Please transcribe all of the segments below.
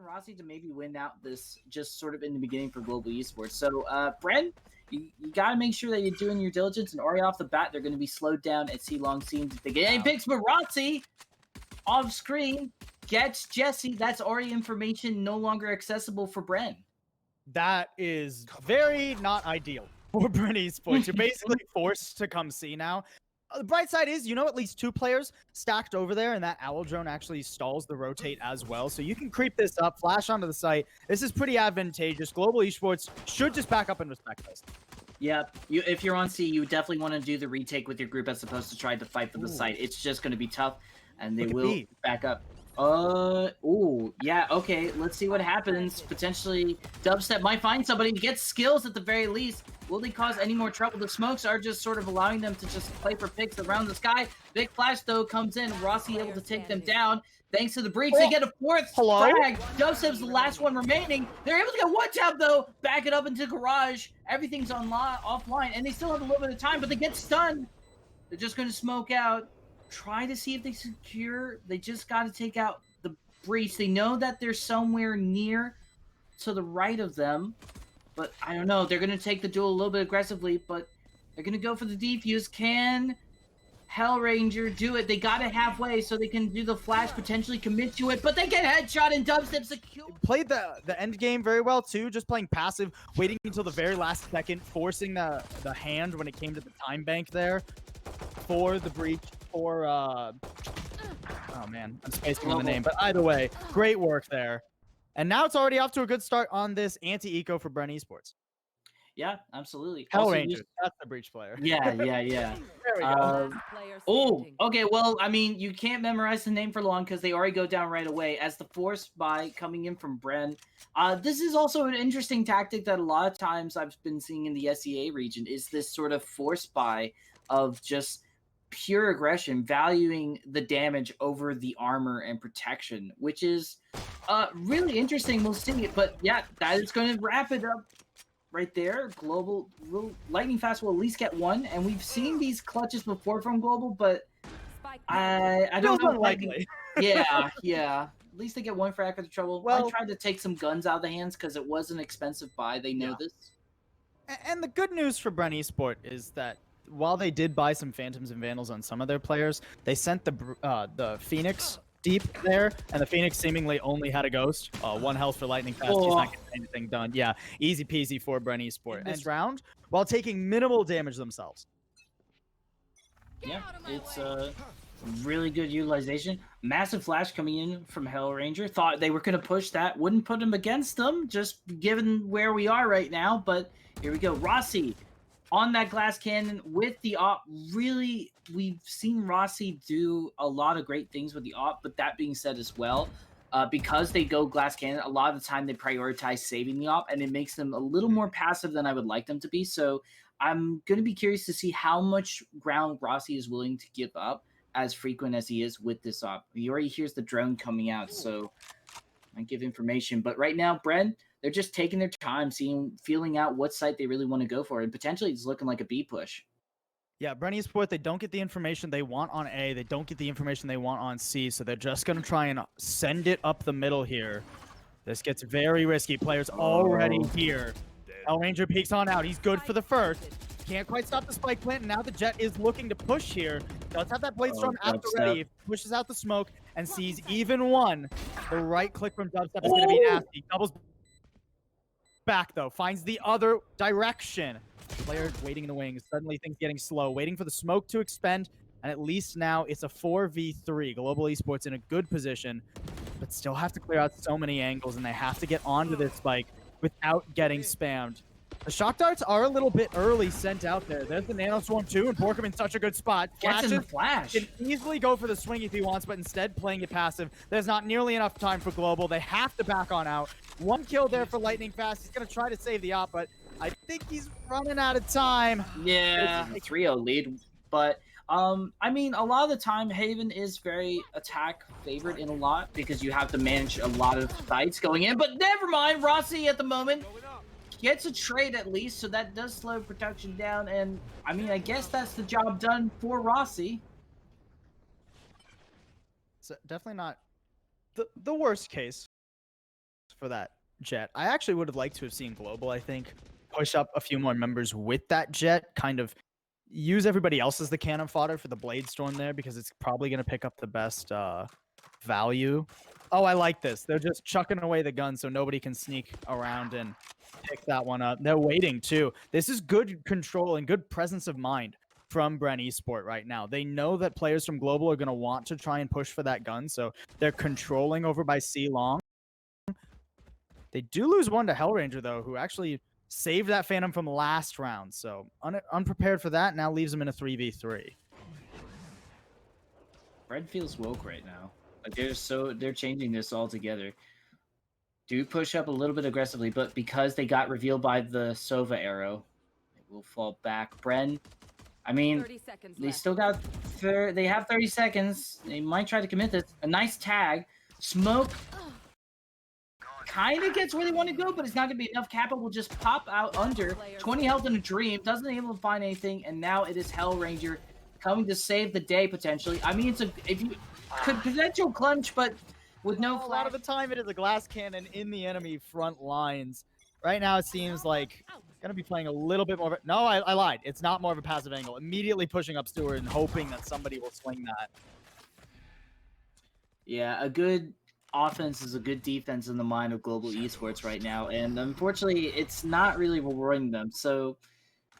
Rossi to maybe win out this just sort of in the beginning for Global Esports. So, Bren, you got to make sure that you're doing your diligence. And already off the bat, they're going to be slowed down at C long scenes if they get any picks. But Rossi off screen gets Jesse. That's already information no longer accessible for Bren. That is very not ideal for Bren Esports. You're basically forced to come see now. The bright side is, at least 2 players stacked over there, and that Owl Drone actually stalls the rotate as well. So you can creep this up, flash onto the site. This is pretty advantageous. Global Esports should just back up and respect this. Yeah, if you're on C, you definitely want to do the retake with your group as opposed to try to fight for the site. It's just going to be tough, and they will back up. Yeah, okay, let's see what happens. Potentially, Dubstep might find somebody, get skills at the very least. Will they cause any more trouble? The smokes are just sort of allowing them to just play for picks around the sky. Big flash, though, comes in. Rossi able to take them down. Thanks to the breach, they get a 4th frag. Dubstep's the last one remaining. They're able to get 1 tap, though. Back it up into garage. Everything's offline, and they still have a little bit of time, but they get stunned. They're just going to smoke out. Try to see if they secure. They just got to take out the breach. They know that they're somewhere near to the right of them, but I don't know. They're going to take the duel a little bit aggressively, but they're going to go for the defuse. Can Hellranger do it? They got it halfway so they can do the flash, potentially commit to it, but they get headshot and Dubstep secure. Played the end game very well too, just playing passive, waiting until the very last second, forcing the hand when it came to the time bank there for the breach. For oh man, I'm spacing on the name, but either way, great work there. And now it's already off to a good start on this anti-eco for Bren Esports. Yeah, absolutely. Hellranger, that's the breach player. Yeah. There we go. Okay, well, I mean, you can't memorize the name for long because they already go down right away. As the force buy coming in from Bren, this is also an interesting tactic that a lot of times I've been seeing in the SEA region, is this sort of force buy of just pure aggression, valuing the damage over the armor and protection, which is really interesting. We'll see it, but yeah, that is going to wrap it up right there. Global Lightning Fast will at least get 1, and we've seen these clutches before from Global, but I don't know. Likely. Yeah. At least they get 1 frag for the trouble. Well, I tried to take some guns out of the hands because it was an expensive buy. They know this. And the good news for Bren Esport is that while they did buy some Phantoms and Vandals on some of their players, they sent the Phoenix deep there, and the Phoenix seemingly only had a ghost. 1 health for Lightning Fast. He's not getting anything done. Yeah, easy peasy for Bren Esport. And round while taking minimal damage themselves. Yeah, it's really good utilization. Massive flash coming in from Hellranger. Thought they were going to push that. Wouldn't put him against them, just given where we are right now. But here we go. Rossi on that glass cannon with the op. Really, we've seen Rossi do a lot of great things with the op. But that being said as well, because they go glass cannon, a lot of the time they prioritize saving the op. And it makes them a little more passive than I would like them to be. So I'm going to be curious to see how much ground Rossi is willing to give up, as frequent as he is with this op. He already hears the drone coming out, so I give information. But right now, Bren, they're just taking their time, feeling out what site they really want to go for, and potentially it's looking like a B push. Yeah, Bren Esports, they don't get the information they want on A, they don't get the information they want on C, so they're just going to try and send it up the middle here. This gets very risky. Players already here. Hellranger peeks on out. He's good for the first. Can't quite stop the spike plant, and now the Jet is looking to push here. Does have that blade storm out ready. Pushes out the smoke and sees even 1. The right click from Dubstep is going to be nasty. Doubles back though. Finds the other direction. Player waiting in the wings. Suddenly things getting slow. Waiting for the smoke to expend, and at least now it's a 4v3. Global Esports in a good position, but still have to clear out so many angles, and they have to get onto this spike without getting spammed. The shock darts are a little bit early sent out there. There's the Nano Swarm too, and Borkham in such a good spot. Gets in the flash. Can easily go for the swing if he wants, but instead playing it passive. There's not nearly enough time for Global. They have to back on out. 1 kill there for Lightning Fast. He's going to try to save the op, but I think he's running out of time. Yeah, 3-0 lead. But, I mean, a lot of the time, Haven is very attack favored in a lot because you have to manage a lot of sites going in. But never mind, Rossi at the moment gets a trade at least, so that does slow production down, and I mean, I guess that's the job done for Rossi. So definitely not the worst case for that Jet. I actually would have liked to have seen Global, I think, push up a few more members with that Jet, kind of use everybody else as the cannon fodder for the Blade Storm there, because it's probably going to pick up the best value. Oh, I like this. They're just chucking away the gun so nobody can sneak around and pick that one up. They're waiting too. This is good control and good presence of mind from Bren Esports right now. They know that players from Global are going to want to try and push for that gun, so they're controlling over by C long. They do lose one to Hellranger, though, who actually saved that Phantom from last round. So unprepared for that, now leaves him in a 3v3. Red feels woke right now. Like they're changing this altogether. Do push up a little bit aggressively, but because they got revealed by the Sova arrow, it will fall back. Bren, I mean, they still got they have 30 seconds. They might try to commit this. A nice tag. Smoke kind of gets where they want to go, but it's not going to be enough. Kappa will just pop out under 20 health in a dream. Doesn't able to find anything, and now it is Hellranger coming to save the day potentially. I mean, if you could potential clutch, but with no flash. A lot of the time, it is a glass cannon in the enemy front lines. Right now, it seems like going to be playing a little bit more. No, I lied. It's not more of a passive angle. Immediately pushing up Stewart and hoping that somebody will swing that. Yeah, a good offense is a good defense in the mind of Global Esports right now, and unfortunately, it's not really rewarding them. So,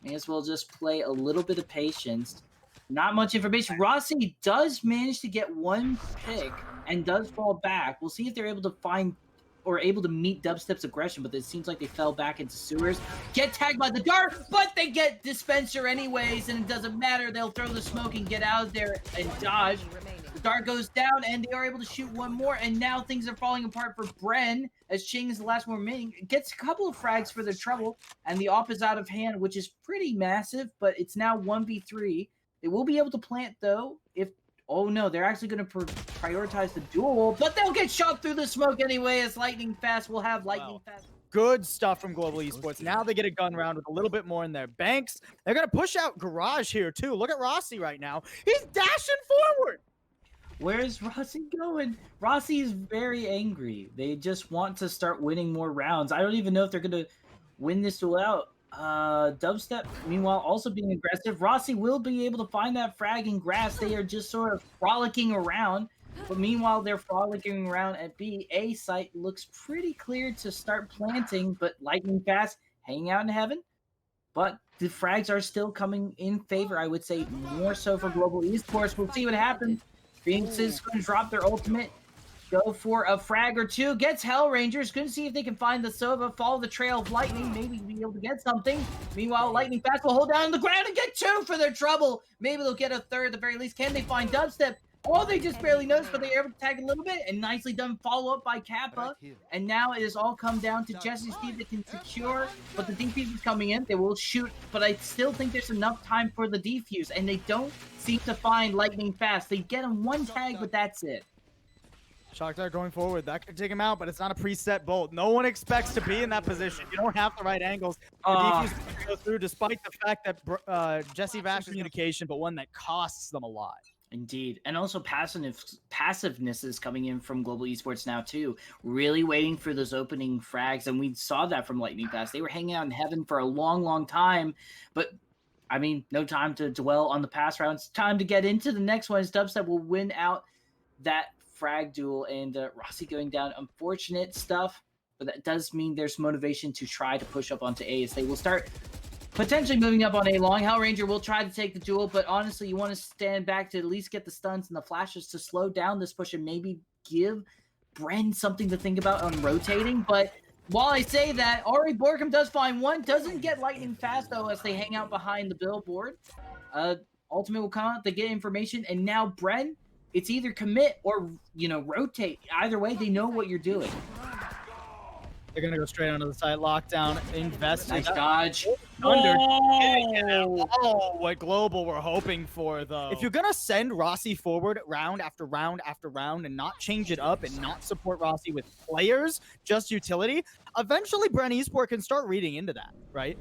may as well just play a little bit of patience. Not much information. Rossi does manage to get one pick and does fall back. We'll see if they're able to find or able to meet Dubstep's aggression, but it seems like they fell back into sewers. Get tagged by the dart, but they get dispenser anyways, and it doesn't matter. They'll throw the smoke and get out of there and dodge. The dart goes down, and they are able to shoot one more, and now things are falling apart for Bren, as Ching is the last one remaining. Gets a couple of frags for their trouble, and the op is out of hand, which is pretty massive, but it's now 1v3. They will be able to plant, though, if... Oh, no, they're actually going to prioritize the duel, but they'll get shot through the smoke anyway, as Lightning Fast will have Lightning Fast. Good stuff from Global Esports. Now they get a gun round with a little bit more in their banks. They're going to push out Garage here, too. Look at Rossi right now. He's dashing forward. Where is Rossi going? Rossi is very angry. They just want to start winning more rounds. I don't even know if they're going to win this duel out. Dubstep, meanwhile, also being aggressive. Rossi will be able to find that frag in grass. They are just sort of frolicking around. But meanwhile, they're frolicking around at B. A site looks pretty clear to start planting, but Lightning Fast hanging out in heaven. But the frags are still coming in favor, I would say, more so for Global Esports. We'll see what happens. Phoenix is going to drop their ultimate. Go for a frag or two. Gets Hellrangers. Going to see if they can find the Sova. Follow the trail of Lightning. Maybe be able to get something. Meanwhile, Lightning Fast will hold down on the ground and get two for their trouble. Maybe they'll get a third at the very least. Can they find Dubstep? Oh, they just barely noticed, but they were able to tag a little bit. And nicely done follow-up by Kappa. And now it has all come down to Jesse Steve that can secure. But the defuse is coming in. They will shoot. But I still think there's enough time for the defuse. And they don't seem to find Lightning Fast. They get him one tag, but that's it. Shockdart going forward. That could take him out, but it's not a preset bolt. No one expects to be in that position. You don't have the right angles. The defuse go through, despite the fact that Jesse Vash's communication, but one that costs them a lot. Indeed. And also passiveness is coming in from Global Esports now, too. Really waiting for those opening frags, and we saw that from Lightning Fast. They were hanging out in heaven for a long, long time, but I mean, no time to dwell on the past rounds. Time to get into the next one, as Dubstep will win out that frag duel, and Rossi going down. Unfortunate stuff, but that does mean there's motivation to try to push up onto A, as they will start potentially moving up on A long. Hellranger will try to take the duel, but honestly, you want to stand back to at least get the stuns and the flashes to slow down this push and maybe give Bren something to think about on rotating. But while I say that, Ari Borkham does find one, doesn't get Lightning Fast, though, as they hang out behind the billboard. Ultimate will come out, they get information, and now Bren, it's either commit or, you know, rotate. Either way, they know what you're doing. They're going to go straight onto the side. Lockdown. Invest. Nice dodge. Under. Oh, what Global we're hoping for, though. If you're going to send Rossi forward round after round after round and not change it up and not support Rossi with players, just utility, eventually Bren Esports can start reading into that, right?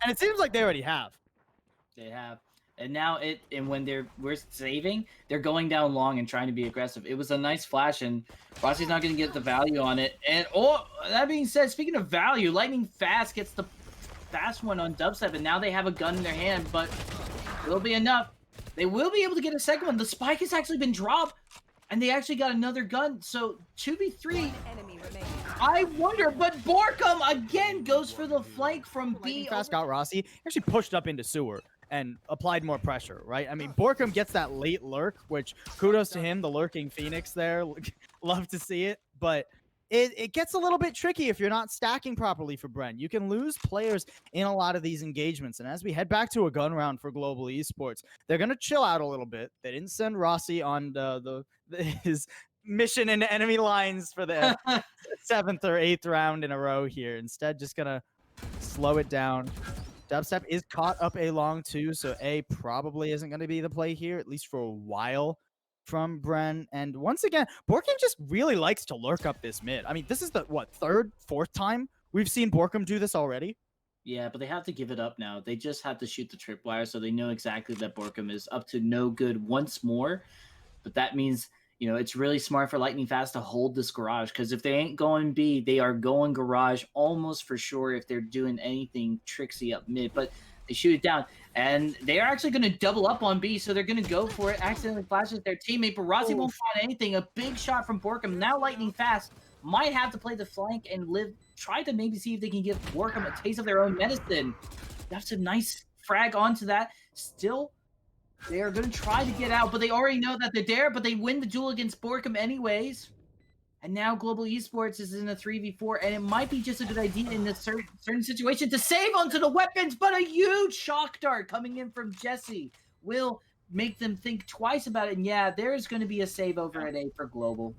And it seems like they already have. They have. And now when we're saving, they're going down long and trying to be aggressive. It was a nice flash, and Rossi's not going to get the value on it. And that being said, speaking of value, Lightning Fast gets the fast one on Dubstep, and now they have a gun in their hand, but it'll be enough. They will be able to get a second one. The spike has actually been dropped, and they actually got another gun. So 2v3. I wonder, but Borkum again goes for the flank from B. Fast got Rossi. Actually pushed up into sewer and applied more pressure, right? I mean, Borkum gets that late lurk, which kudos to him, the lurking Phoenix there. Love to see it, but it gets a little bit tricky if you're not stacking properly for Bren. You can lose players in a lot of these engagements. And as we head back to a gun round for Global Esports, they're going to chill out a little bit. They didn't send Rossi on his mission in enemy lines for the 7th or 8th round in a row here. Instead, just going to slow it down. Dubstep is caught up A long too, so A probably isn't going to be the play here, at least for a while from Bren. And once again, Borkum just really likes to lurk up this mid. I mean, this is the, third, fourth time we've seen Borkum do this already? Yeah, but they have to give it up now. They just have to shoot the tripwire, so they know exactly that Borkum is up to no good once more. But that means, you know, it's really smart for Lightning Fast to hold this garage, because if they ain't going B, they are going garage almost for sure if they're doing anything tricksy up mid. But they shoot it down, and they are actually going to double up on B, so they're going to go for it. Accidentally flashes their teammate, but Rossi won't find anything. A big shot from Borkum. Now Lightning Fast might have to play the flank and try to maybe see if they can give Borkum a taste of their own medicine. That's a nice frag onto that. Still, they are going to try to get out, but they already know that they're there, but they win the duel against Borkum anyways. And now Global Esports is in a 3v4, and it might be just a good idea in this certain situation to save onto the weapons, but a huge shock dart coming in from Jesse will make them think twice about it. And yeah, there is going to be a save over at A for Global.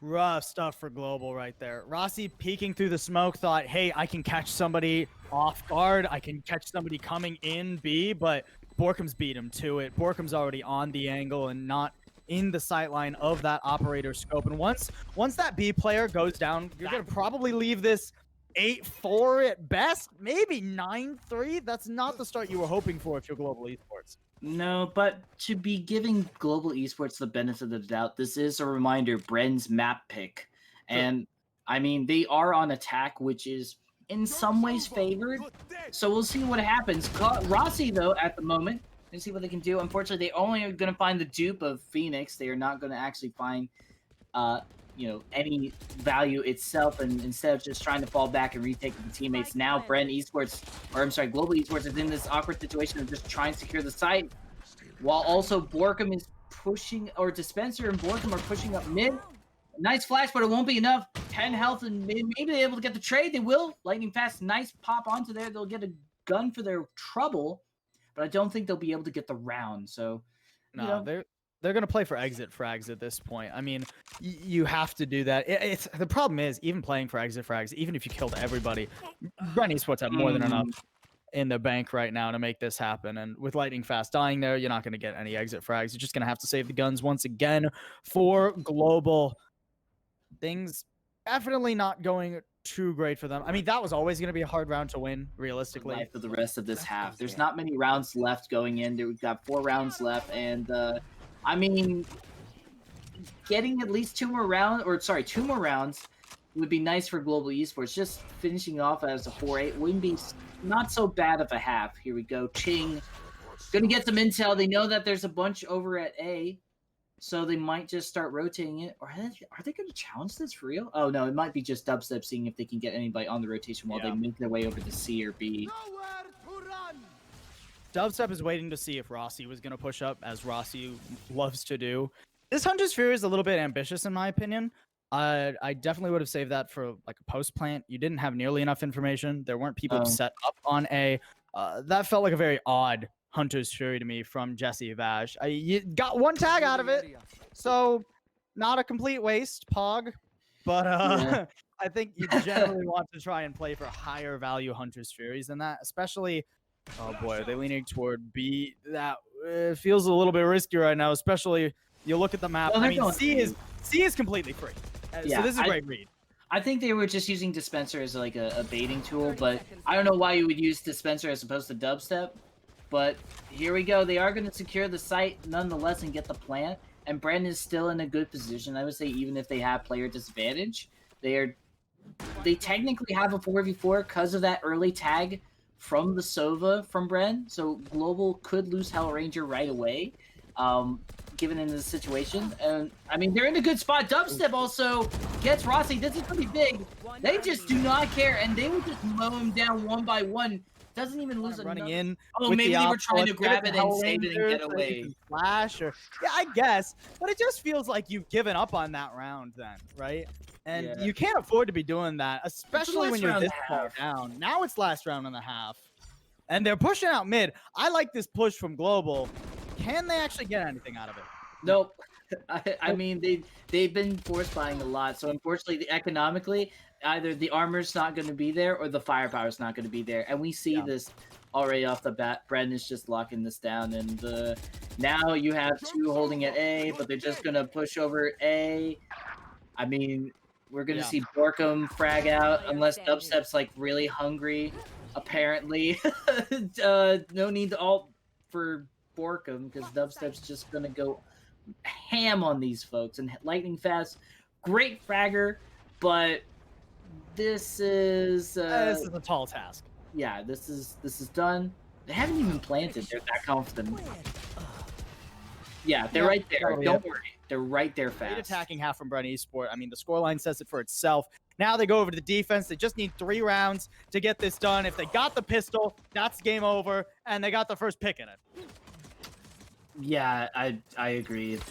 Rough stuff for Global right there. Rossi peeking through the smoke thought, hey, I can catch somebody off guard. I can catch somebody coming in B, but Borkum's beat him to it. Borkum's already on the angle and not in the sightline of that operator scope. And once that B player goes down, you're going to probably leave this 8-4 at best, maybe 9-3. That's not the start you were hoping for if you're Global Esports. No, but to be giving Global Esports the benefit of the doubt, this is a reminder, Bren's map pick. And, I mean, they are on attack, which is in some ways favored. So we'll see what happens. Rossi, though, at the moment, and see what they can do. Unfortunately, they only are going to find the dupe of Phoenix. They are not going to actually find, you know, any value itself. And instead of just trying to fall back and retake the teammates, now Global Esports is in this awkward situation of just trying to secure the site, while also Borkum is pushing, or Dispenser and Borkum are pushing up mid. Nice flash, but it won't be enough. 10 health and mid. Maybe they're able to get the trade. They will. Lightning Fast, nice pop onto there. They'll get a gun for their trouble, but I don't think they'll be able to get the round. So, no, they're going to play for exit frags at this point. I mean, you have to do that. The problem is, even playing for exit frags, even if you killed everybody, Bren Esports have more than enough in the bank right now to make this happen. And with Lightning Fast dying there, you're not going to get any exit frags. You're just going to have to save the guns once again for Global. Things definitely not going too great for them. I mean, that was always going to be a hard round to win, realistically. For the rest of this half, there's not many rounds left going in. We've got 4 rounds left, and I mean, getting at least 2 more rounds would be nice for Global Esports. Just finishing off as a 4-8 wouldn't be not so bad of a half. Here we go. Ching gonna get some intel. They know that there's a bunch over at A, so they might just start rotating it. Or are they going to challenge this for real? Oh, no, it might be just Dubstep seeing if they can get anybody on the rotation while they make their way over to C or B. Dubstep is waiting to see if Rossi was going to push up, as Rossi loves to do. This Hunter's Fury is a little bit ambitious, in my opinion. I definitely would have saved that for like a post plant. You didn't have nearly enough information. There weren't people set up on A. That felt like a very odd Hunter's Fury to me from Jesse Vash. You got 1 tag out of it, so not a complete waste, Pog. But I think you generally want to try and play for higher value Hunter's Furies than that, especially. Oh boy, are they leaning toward B? That feels a little bit risky right now, especially you look at the map. I mean, C is completely free. So this is a great read. I think they were just using Dispenser as like a baiting tool, but I don't know why you would use Dispenser as opposed to Dubstep. But here we go. They are going to secure the site nonetheless and get the plant. And Bren is still in a good position. I would say even if they have player disadvantage, they technically have a 4v4 because of that early tag from the Sova from Bren. So Global could lose Hell Ranger right away, given in this situation. And I mean, they're in a good spot. Dubstep also gets Rossi. This is pretty big. They just do not care, and they will just mow him down one by one. Doesn't even lose running another. in. Oh, maybe they were trying to grab it and save it and get away. Flash or yeah, I guess. But it just feels like you've given up on that round then, right? And you can't afford to be doing that, especially when you're this far down. Now it's last round and a half. And they're pushing out mid. I like this push from Global. Can they actually get anything out of it? Nope. I mean, they've been force buying a lot. So unfortunately, economically, either the armor's not going to be there or the firepower's not going to be there. And we see this already off the bat. Bren is just locking this down. And now you have two holding at A, but they're just going to push over A. I mean, we're going to see Borkum frag out unless Dubstep's like really hungry, apparently. No need to ult for Borkum because Dubstep's just going to go ham on these folks. And Lightning Fast, great fragger, but this is a tall task. Yeah, this is done. They haven't even planted. They're that confident. Yeah, they're right there. Don't worry. They're right there fast. Great attacking half from Bren Esports. I mean, the scoreline says it for itself. Now they go over to the defense. They just need 3 rounds to get this done. If they got the pistol, that's game over, and they got the first pick in it. Yeah, I agree. If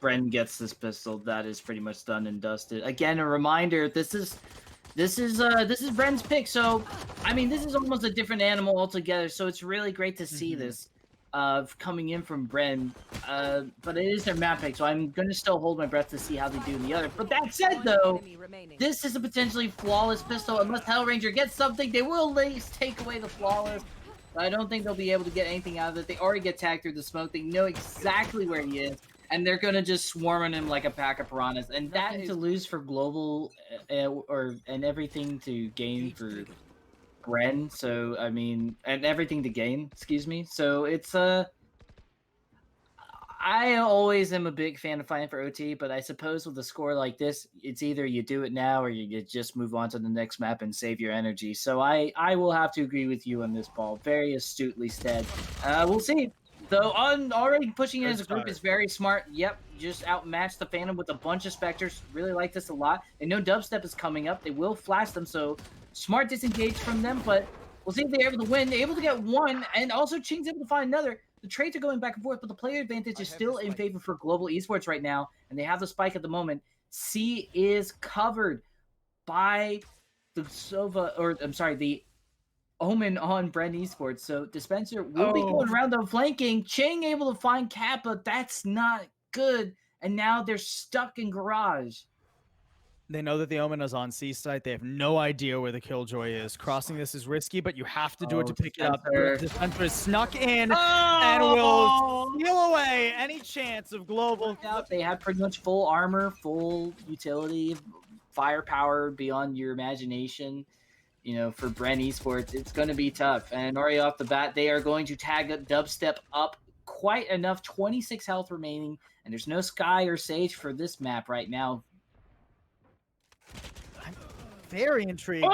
Bren gets this pistol, that is pretty much done and dusted. Again, a reminder: this is Bren's pick. So, I mean, this is almost a different animal altogether. So it's really great to see this coming in from Bren. But it is their map pick, so I'm gonna still hold my breath to see how they do the other. But that said, though, this is a potentially flawless pistol. Unless Hell Ranger gets something, they will at least take away the flawless. I don't think they'll be able to get anything out of it. They already get tagged through the smoke. They know exactly where he is, and they're gonna just swarm on him like a pack of piranhas. And that to lose for Global, and everything to gain for Bren. So I mean, and everything to gain. Excuse me. So it's I always am a big fan of fighting for OT, but I suppose with a score like this, it's either you do it now or you just move on to the next map and save your energy. So I will have to agree with you on this, Paul. Very astutely said. We'll see. Though already pushing it as a group is very smart. Yep, just outmatched the Phantom with a bunch of Spectres. Really like this a lot. They know Dubstep is coming up. They will flash them, so smart disengage from them, but we'll see if they're able to win. They're able to get one, and also Ching's able to find another. The trades are going back and forth, but the player advantage is still in favor for Global Esports right now, and they have the spike at the moment. C is covered by the Sova, or I'm sorry, the Omen on Bren Esports. So Dispenser will be going around the flanking. Ching able to find Kappa. That's not good. And now they're stuck in Garage. They know that the Omen is on C site. They have no idea where the Killjoy is. Crossing this is risky, but you have to do it to pick it up. Dispenser is snuck in and will steal away any chance of Global. They have pretty much full armor, full utility, firepower beyond your imagination. You know, for Bren Esports, it's going to be tough. And already off the bat, they are going to tag Dubstep up quite enough. 26 health remaining, and there's no Sky or Sage for this map right now. I'm very intrigued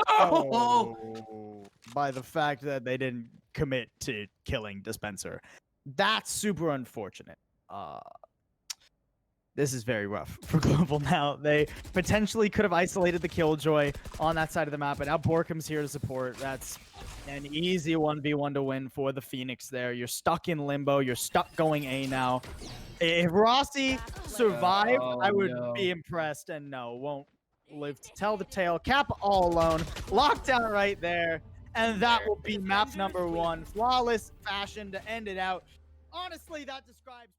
by the fact that they didn't commit to killing Dispenser. That's super unfortunate. This is very rough for Global now. They potentially could have isolated the Killjoy on that side of the map, but now Borkum's here to support. That's an easy 1v1 to win for the Phoenix there. You're stuck in limbo. You're stuck going A now. If Rossi survived, I would be impressed, and no, won't live to tell the tale. Kappa all alone, locked down right there, and that will be map number 1. Flawless fashion to end it out. Honestly, that describes